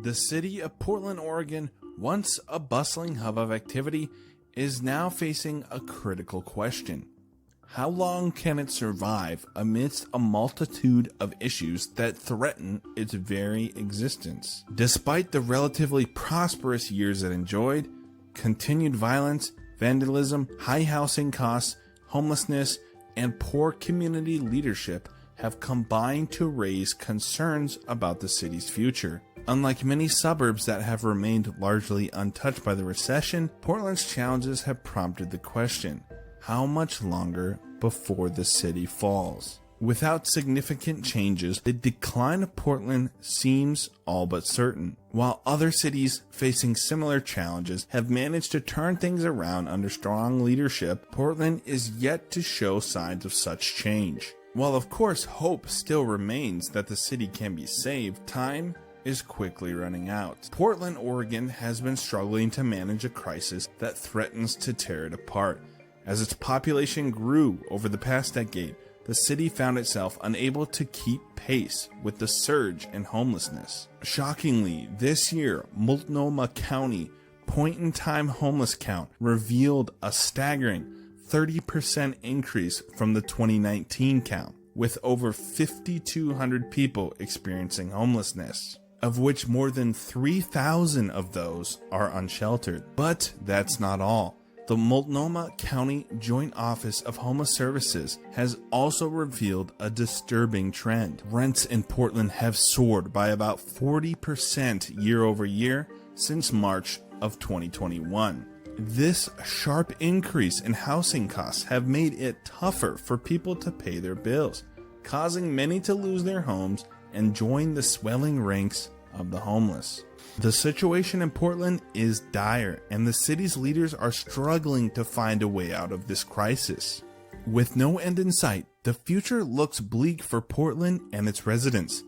The city of Portland, Oregon, once a bustling hub of activity, is now facing a critical question. How long can it survive amidst a multitude of issues that threaten its very existence? Despite the relatively prosperous years it enjoyed, continued violence, vandalism, high housing costs, homelessness, and poor community leadership have combined to raise concerns about the city's future. Unlike many suburbs that have remained largely untouched by the recession, Portland's challenges have prompted the question, how much longer before the city falls? Without significant changes, the decline of Portland seems all but certain. While other cities facing similar challenges have managed to turn things around under strong leadership, Portland is yet to show signs of such change. While of course hope still remains that the city can be saved, time is quickly running out. Portland, Oregon has been struggling to manage a crisis that threatens to tear it apart. As its population grew over the past decade, the city found itself unable to keep pace with the surge in homelessness. Shockingly, this year, Multnomah County point-in-time homeless count revealed a staggering 30% increase from the 2019 count, with over 5,200 people experiencing homelessness, of which more than 3,000 of those are unsheltered. But that's not all. The Multnomah County Joint Office of Homeless Services has also revealed a disturbing trend. Rents in Portland have soared by about 40% year over year since March of 2021. This sharp increase in housing costs have made it tougher for people to pay their bills, causing many to lose their homes and join the swelling ranks of the homeless. The situation in Portland is dire, and the city's leaders are struggling to find a way out of this crisis. With no end in sight, the future looks bleak for Portland and its residents.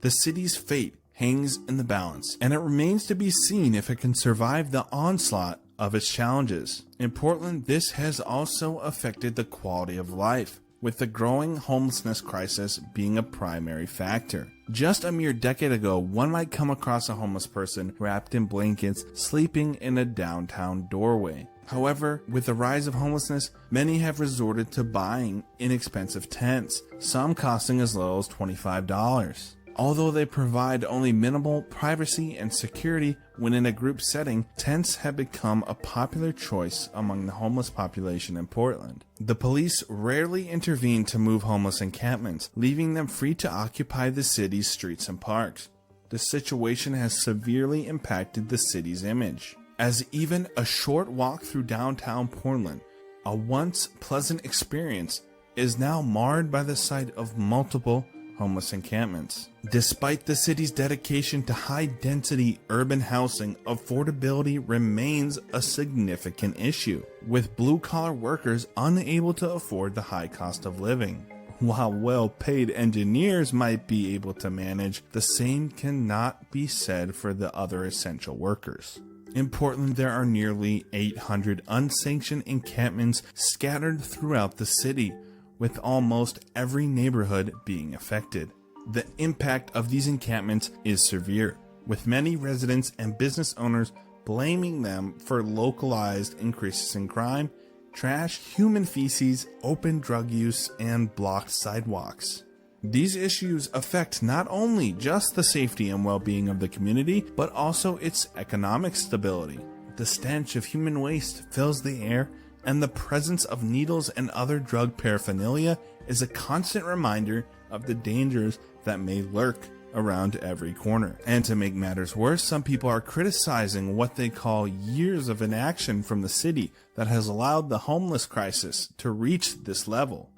The city's fate hangs in the balance, and it remains to be seen if it can survive the onslaught of its challenges. In Portland, this has also affected the quality of life, with the growing homelessness crisis being a primary factor. Just a mere decade ago, one might come across a homeless person wrapped in blankets, sleeping in a downtown doorway. However, with the rise of homelessness, many have resorted to buying inexpensive tents, some costing as low as $25. Although they provide only minimal privacy and security when in a group setting, tents have become a popular choice among the homeless population in Portland. The police rarely intervene to move homeless encampments, leaving them free to occupy the city's streets and parks. The situation has severely impacted the city's image, as even a short walk through downtown Portland, a once pleasant experience, is now marred by the sight of multiple homeless encampments. Despite the city's dedication to high-density urban housing, affordability remains a significant issue, with blue-collar workers unable to afford the high cost of living. While well-paid engineers might be able to manage, the same cannot be said for the other essential workers. In Portland, there are nearly 800 unsanctioned encampments scattered throughout the city, with almost every neighborhood being affected. The impact of these encampments is severe, with many residents and business owners blaming them for localized increases in crime, trash, human feces, open drug use, and blocked sidewalks. These issues affect not only just the safety and well-being of the community, but also its economic stability. The stench of human waste fills the air, and the presence of needles and other drug paraphernalia is a constant reminder of the dangers that may lurk around every corner. And to make matters worse, some people are criticizing what they call years of inaction from the city that has allowed the homeless crisis to reach this level.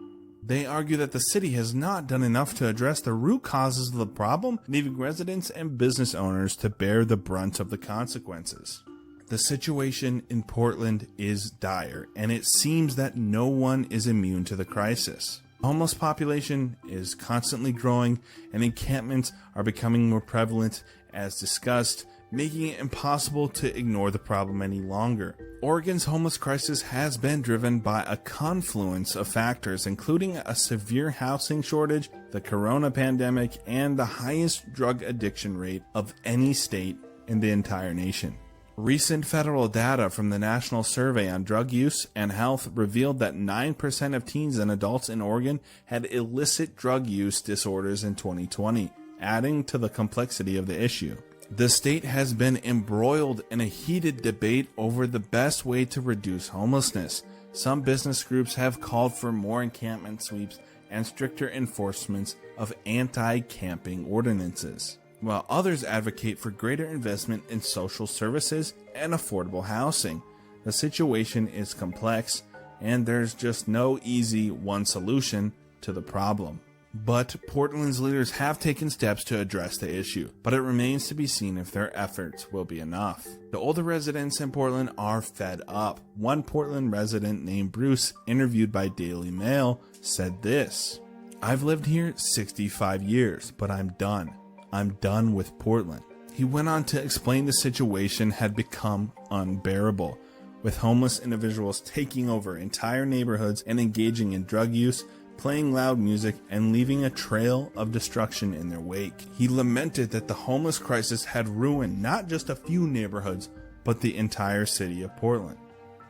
They argue that the city has not done enough to address the root causes of the problem, leaving residents and business owners to bear the brunt of the consequences. The situation in Portland is dire, and it seems that no one is immune to the crisis. The homeless population is constantly growing, and encampments are becoming more prevalent. As discussed, making it impossible to ignore the problem any longer. Oregon's homeless crisis has been driven by a confluence of factors, including a severe housing shortage, the corona pandemic, and the highest drug addiction rate of any state in the entire nation. Recent federal data from the National Survey on Drug Use and Health revealed that 9% of teens and adults in Oregon had illicit drug use disorders in 2020, adding to the complexity of the issue. The state has been embroiled in a heated debate over the best way to reduce homelessness. Some business groups have called for more encampment sweeps and stricter enforcements of anti-camping ordinances, while others advocate for greater investment in social services and affordable housing. The situation is complex, and there's just no easy one solution to the problem. But Portland's leaders have taken steps to address the issue, but it remains to be seen if their efforts will be enough. The older residents in Portland are fed up. One Portland resident named Bruce, interviewed by Daily Mail, said this: "I've lived here 65 years, but I'm done. I'm done with Portland." He went on to explain the situation had become unbearable, with homeless individuals taking over entire neighborhoods and engaging in drug use, playing loud music, and leaving a trail of destruction in their wake. He lamented that the homeless crisis had ruined not just a few neighborhoods, but the entire city of Portland.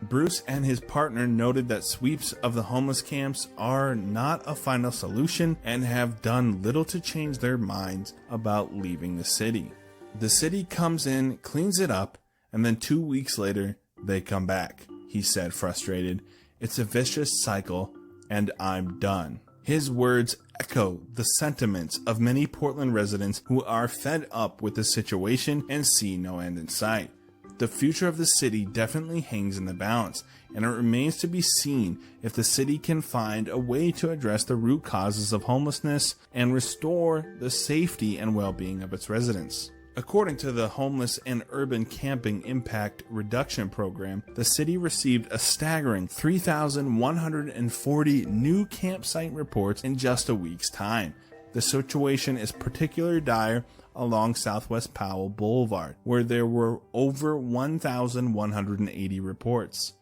Bruce and his partner noted that sweeps of the homeless camps are not a final solution and have done little to change their minds about leaving the city. The city comes in, cleans it up, and then 2 weeks later, they come back, he said, frustrated. It's a vicious cycle, and I'm done. His words echo the sentiments of many Portland residents who are fed up with the situation and see no end in sight. The future of the city definitely hangs in the balance, and it remains to be seen if the city can find a way to address the root causes of homelessness and restore the safety and well-being of its residents. According to the Homeless and Urban Camping Impact Reduction Program, the city received a staggering 3,140 new campsite reports in just a week's time. The situation is particularly dire along Southwest Powell Boulevard, where there were over 1,180 reports.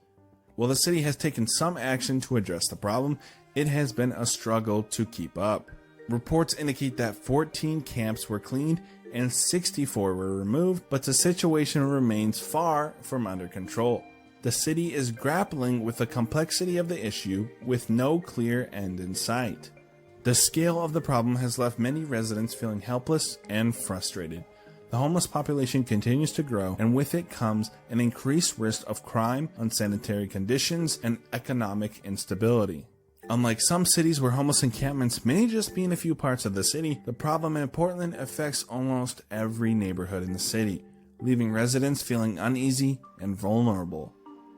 While the city has taken some action to address the problem, it has been a struggle to keep up. Reports indicate that 14 camps were cleaned and 64 were removed, but the situation remains far from under control. The city is grappling with the complexity of the issue with no clear end in sight. The scale of the problem has left many residents feeling helpless and frustrated. The homeless population continues to grow, and with it comes an increased risk of crime, unsanitary conditions, and economic instability. Unlike some cities where homeless encampments may just be in a few parts of the city, the problem in Portland affects almost every neighborhood in the city, leaving residents feeling uneasy and vulnerable.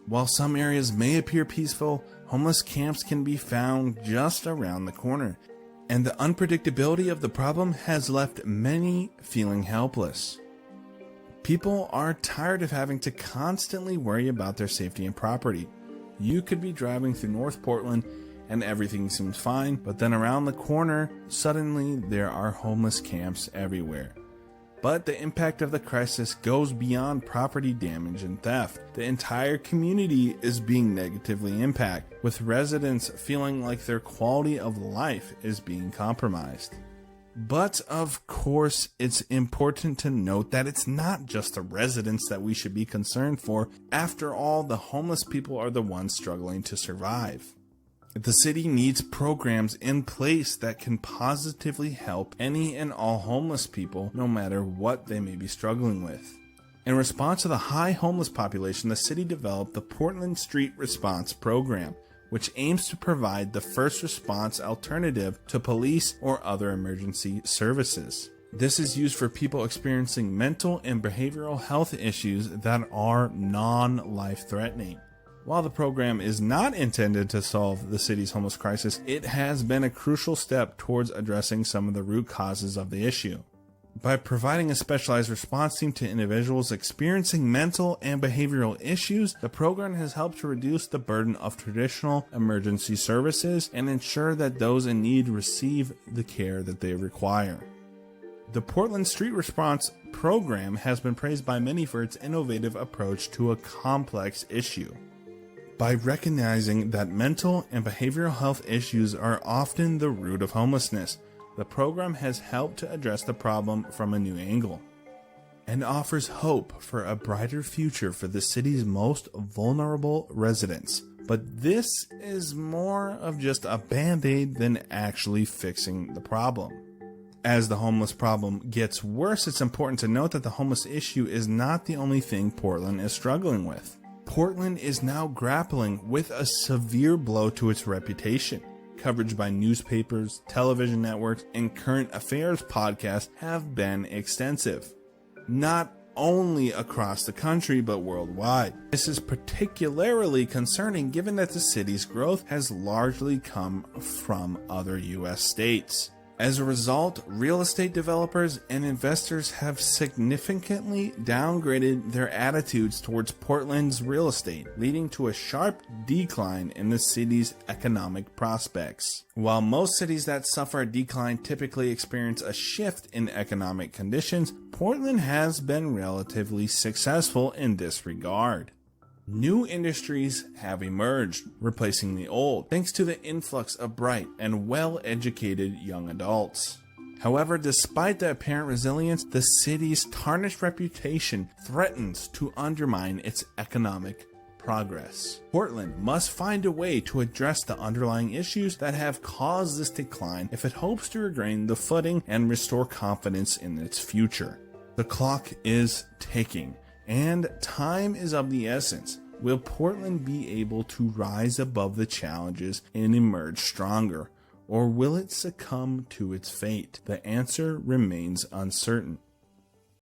While some areas may appear peaceful, homeless camps can be found just around the corner, and the unpredictability of the problem has left many feeling helpless. People are tired of having to constantly worry about their safety and property. You could be driving through North Portland and everything seems fine, but then around the corner, suddenly there are homeless camps everywhere. But the impact of the crisis goes beyond property damage and theft. The entire community is being negatively impacted, with residents feeling like their quality of life is being compromised. But of course, it's important to note that it's not just the residents that we should be concerned for. After all, the homeless people are the ones struggling to survive. The city needs programs in place that can positively help any and all homeless people, no matter what they may be struggling with. In response to the high homeless population, the city developed the Portland Street Response Program, which aims to provide the first response alternative to police or other emergency services. This is used for people experiencing mental and behavioral health issues that are non-life-threatening. While the program is not intended to solve the city's homeless crisis, it has been a crucial step towards addressing some of the root causes of the issue. By providing a specialized response team to individuals experiencing mental and behavioral issues, the program has helped to reduce the burden of traditional emergency services and ensure that those in need receive the care that they require. The Portland Street Response program has been praised by many for its innovative approach to a complex issue. By recognizing that mental and behavioral health issues are often the root of homelessness, the program has helped to address the problem from a new angle and offers hope for a brighter future for the city's most vulnerable residents. But this is more of just a band-aid than actually fixing the problem. As the homeless problem gets worse, it's important to note that the homeless issue is not the only thing Portland is struggling with. Portland is now grappling with a severe blow to its reputation. Coverage by newspapers, television networks, and current affairs podcasts have been extensive, not only across the country but worldwide. This is particularly concerning given that the city's growth has largely come from other U.S. states. As a result, real estate developers and investors have significantly downgraded their attitudes towards Portland's real estate, leading to a sharp decline in the city's economic prospects. While most cities that suffer a decline typically experience a shift in economic conditions, Portland has been relatively successful in this regard. New industries have emerged, replacing the old, thanks to the influx of bright and well-educated young adults. However, despite the apparent resilience, the city's tarnished reputation threatens to undermine its economic progress. Portland must find a way to address the underlying issues that have caused this decline if it hopes to regain the footing and restore confidence in its future. The clock is ticking, and time is of the essence. Will Portland be able to rise above the challenges and emerge stronger, or will it succumb to its fate? The answer remains uncertain.